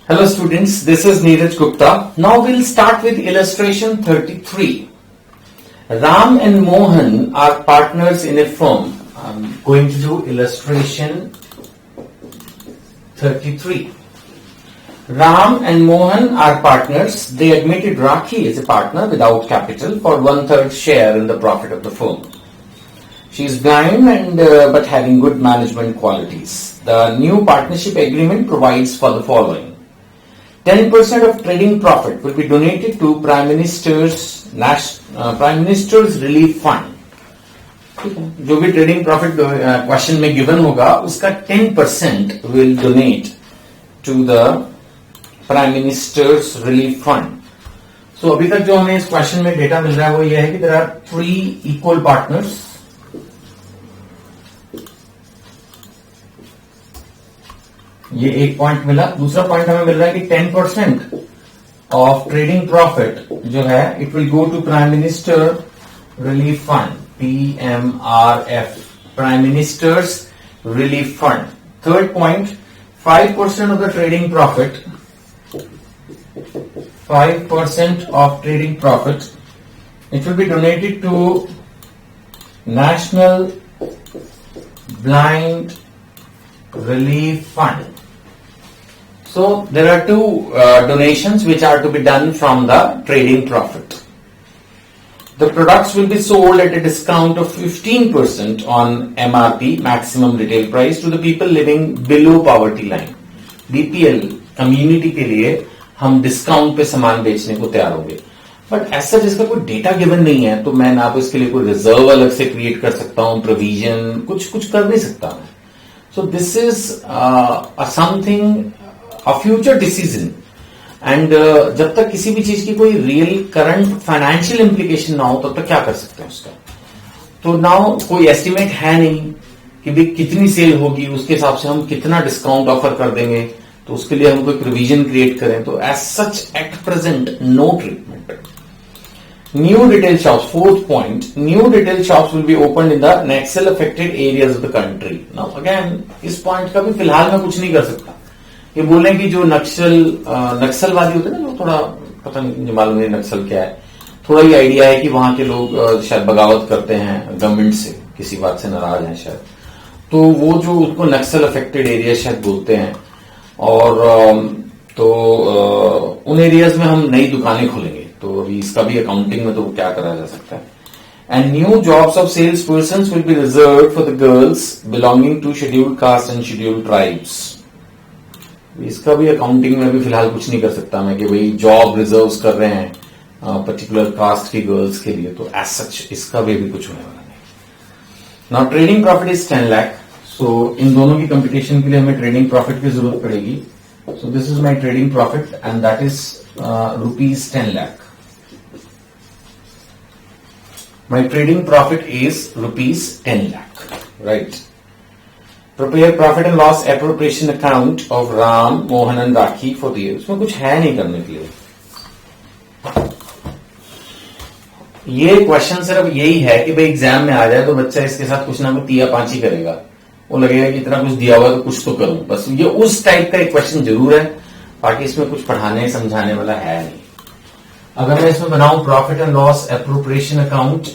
Hello students, this is Neeraj Gupta. Now we'll start with illustration 33. Ram and Mohan are partners in a firm. I'm going to do illustration 33. Ram and Mohan are partners. They admitted Rakhi as a partner without capital for 1/3 share in the profit of the firm. She is blind but having good management qualities. The new partnership agreement provides for the following. 10% of trading profit will be donated to Prime Minister's Relief Fund. जो भी trading profit question में given होगा उसका 10% will donate to the Prime Minister's Relief Fund. So अभी तक जो हमें इस क्वेश्चन में डेटा मिल रहा है वो ये है कि there are 3 equal partners. ये एक पॉइंट मिला. दूसरा पॉइंट हमें मिल रहा है कि 10% ऑफ ट्रेडिंग प्रॉफिट जो है it will go to prime minister relief fund, PMRF, prime minister's relief fund. Third point, 5% of the trading profit, 5% of trading profit it will be donated to national blind Relief Fund. So there are 2 donations which are to be done from the trading profit. The products will be sold at a discount of 15% on MRP, maximum retail price, to the people living below poverty line. BPL community के लिए हम discount पे सामान बेचने को तैयार होंगे. But ऐसा जिसका कोई डेटा गिवन नहीं है तो मैं ना तो इसके लिए कोई रिजर्व अलग से क्रिएट कर सकता हूं, प्रोविजन कुछ कर नहीं सकता मैं. So this is something, a future decision, and जब तक किसी भी चीज की कोई रियल करंट फाइनेंशियल इम्प्लीकेशन ना हो तब तक क्या कर सकते हैं उसका. तो नाउ कोई एस्टिमेट है नहीं कि भाई कितनी सेल होगी, उसके हिसाब से हम कितना डिस्काउंट ऑफर कर देंगे, तो उसके लिए हम कोई प्रोविजन क्रिएट करें. तो as such at present no treatment. New retail shops, fourth point, new retail shops will be opened in the Naxal affected areas of the country. Now again, इस पॉइंट का भी फिलहाल मैं कुछ नहीं कर सकता. ये बोले कि जो नक्सलवादी होते हैं ना, लोग थोड़ा पता नहीं, मुझे मालूम नहीं नक्सल क्या है, थोड़ा ही आइडिया है कि वहां के लोग शायद बगावत करते हैं गवर्नमेंट से, किसी बात से नाराज हैं शायद, तो वो जो उसको नक्सल अफेक्टेड एरिया शायद बोलते हैं. और तो उन एरियाज में हम नई दुकानें खोलेंगे. तो अभी इसका भी अकाउंटिंग में तो क्या करा जा सकता है. And new jobs of sales person will be reserve for the girls belonging to scheduled caste and scheduled tribes. इसका भी अकाउंटिंग में भी फिलहाल कुछ नहीं कर सकता मैं कि भाई जॉब रिजर्व कर रहे हैं पर्टिकुलर कास्ट की गर्ल्स के लिए. तो एज सच इसका भी अभी कुछ होने वाला नहीं. Now trading profit is 10 lakh. So इन दोनों की कंपटीशन के लिए हमें ट्रेडिंग प्रॉफिट की जरूरत पड़ेगी. So this is my trading profit and that is rupees 10 lakh. My trading profit is rupees 10 lakh. Right. Prepare profit and loss appropriation account of Ram, Mohan and Rakhi for the year. उसमें कुछ है नहीं करने के लिए. ये question सिर्फ यही है कि भाई एग्जाम में आ जाए तो बच्चा इसके साथ कुछ ना कुछ तिया पांची करेगा. वो लगेगा कि इतना कुछ दिया हुआ तो कुछ तो करूं. बस ये उस टाइप का एक क्वेश्चन जरूर है, बाकी इसमें कुछ पढ़ाने समझाने वाला है नहीं. अगर मैं इसमें बनाऊं profit and loss appropriation account,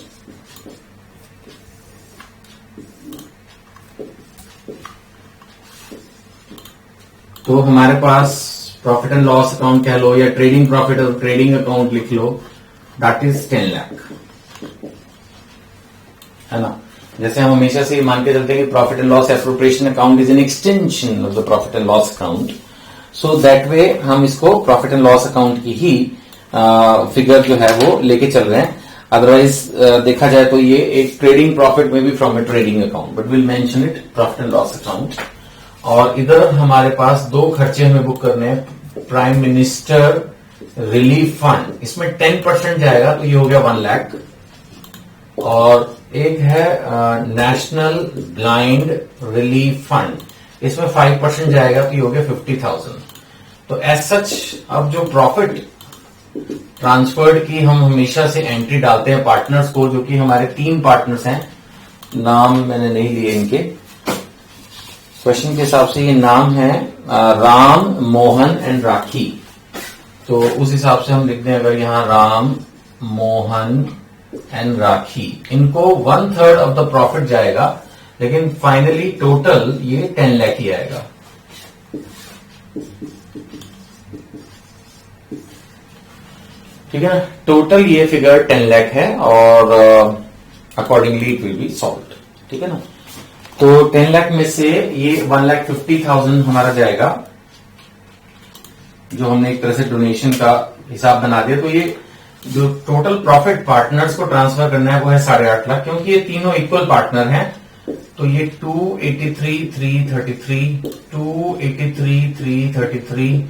तो हमारे पास प्रॉफिट एंड लॉस अकाउंट कह लो या ट्रेडिंग प्रॉफिट और ट्रेडिंग अकाउंट लिख लो, दैट इज 10 लाख, है ना. जैसे हम हमेशा से मान के चलते हैं कि profit and loss appropriation account is an extension of the profit and loss account. So that way हम इसको प्रॉफिट एंड लॉस अकाउंट की ही फिगर जो है वो लेके चल रहे हैं. अदरवाइज देखा जाए तो ये एक ट्रेडिंग प्रॉफिट में भी from A trading account, but will mention it profit and loss account. और इधर हमारे पास 2 खर्चे हमें बुक करने हैं. प्राइम मिनिस्टर रिलीफ फंड, इसमें 10% जाएगा तो ये हो गया 1 लाख. और एक है नेशनल ब्लाइंड रिलीफ फंड, इसमें 5% जाएगा तो ये हो गया 50,000. तो एज सच अब जो प्रॉफिट ट्रांसफर्ड की हम हमेशा से एंट्री डालते हैं पार्टनर्स को, जो कि हमारे 3 पार्टनर्स हैं, नाम मैंने नहीं लिए इनके, क्वेश्चन के हिसाब से ये नाम है राम, मोहन एंड राखी। तो उस हिसाब से हम लिखते हैं, अगर यहां राम, मोहन एंड राखी, इनको 1/3 ऑफ द प्रॉफिट जाएगा, लेकिन फाइनली टोटल ये 10 लाख ही आएगा। ठीक है ना, टोटल ये फिगर 10 लाख है और accordingly it will B solved. ठीक है ना, तो 10 लाख में से ये 1,50,000 हमारा जाएगा, जो हमने एक तरह से डोनेशन का हिसाब बना दिया। तो ये जो टोटल प्रॉफिट पार्टनर्स को ट्रांसफर करना है वो है 8.5 लाख, क्योंकि ये तीनों इक्वल पार्टनर हैं। तो ये 283,333, 283,333,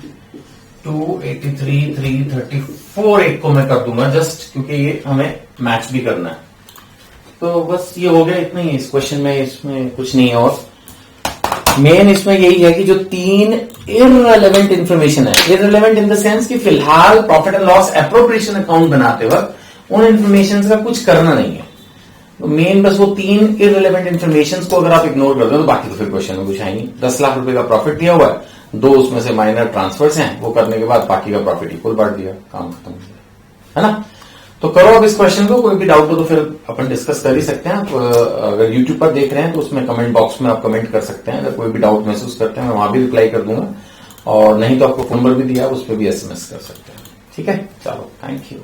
283,334 एक को मैं कर दूंगा जस्ट, क्योंकि ये हमें मैच भी करना है। तो बस ये हो गया, इतना ही इस क्वेश्चन में, इसमें कुछ नहीं है। और मेन इसमें यही है कि जो 3 इररिलेवेंट इंफॉर्मेशन है, इररिलेवेंट इन द सेंस कि फिलहाल profit and loss appropriation account बनाते वक्त उन इंफॉर्मेशन का कुछ करना नहीं है। तो मेन बस वो 3 इररिलेवेंट इंफॉर्मेशन को अगर आप इग्नोर कर दो तो बाकी तो फिर क्वेश्चन में कुछ आएंगे। 10 लाख रुपए का प्रॉफिट दिया हुआ है, 2 उसमें से माइनर ट्रांसफर्स हैं, वो करने के बाद बाकी का प्रॉफिट इक्वल बांट दिया, काम खत्म हो गया, है ना। तो करो अब इस क्वेश्चन को, कोई भी डाउट हो तो फिर अपन डिस्कस कर ही सकते हैं। आप अगर यूट्यूब पर देख रहे हैं तो उसमें कमेंट बॉक्स में आप कमेंट कर सकते हैं, अगर कोई भी डाउट महसूस करते हैं मैं वहां भी रिप्लाई कर दूंगा, और नहीं तो आपको फोन नंबर भी दिया उस पर भी SMS कर सकते हैं। ठीक है, चलो, थैंक यू।